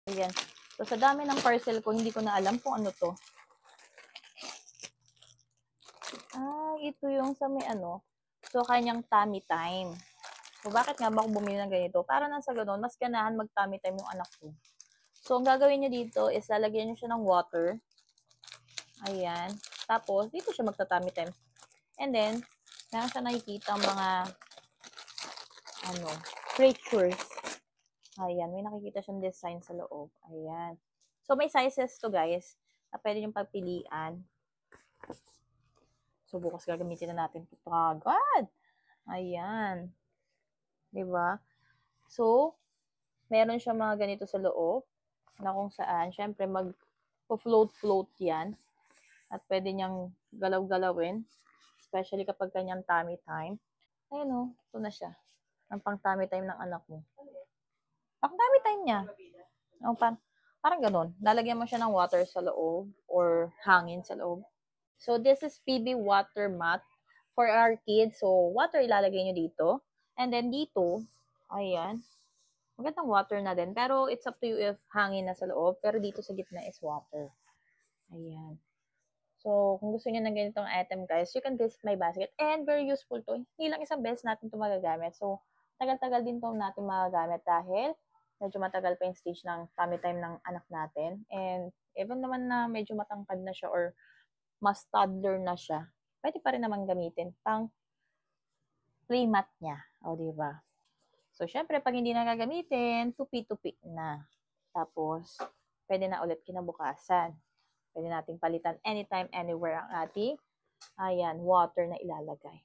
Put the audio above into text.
Ayan. So, sa dami ng parcel ko, hindi ko na alam kung ano to. Ito yung sa may ano. So, kanyang tummy time. So, bakit nga ba ako bumili ng ganito? Para nang sa ganun, mas ganahan mag-tummy time yung anak ko. So, ang gagawin nyo dito is lalagyan nyo siya ng water. Ayan. Tapos, dito siya magta-tummy time. And then, meron siya nakikita mga creatures. Ayan, may nakikita siyang design sa loob. Ayan. So, may sizes to guys na pwede nyo pagpilian. So, bukas gagamitin na natin ito agad. Ayan. Diba? So, meron siya mga ganito sa loob na kung saan, syempre, mag-float-float yan. At pwede niyang galaw-galawin. Especially kapag kanyang tummy time. Ayun o, ito na siya. Ang pang tummy time ng anak mo. Pang tummy time niya. Parang ganun. Lalagyan mo siya ng water sa loob or hangin sa loob. So, this is PB water mat for our kids. So, water ilalagay nyo dito. And then dito, ayan, magandang water na din. Pero it's up to you if hangin na sa loob. Pero dito sa gitna is water. Ayan. So, kung gusto niyo ng ganitong item guys, you can visit my basket. And very useful to. Hindi lang isang beses natin ito magagamit. So, tagal-tagal din ito natin magagamit dahil medyo matagal pa yung stage ng tummy time ng anak natin. And even naman na medyo matangkad na siya or mas toddler na siya, pwede pa rin naman gamitin pang playmat niya. O, diba? So, syempre, pag hindi na gagamitin, tupi-tupi na. Tapos, pwede na ulit kinabukasan. Pwede nating palitan anytime, anywhere ang ating, water na ilalagay.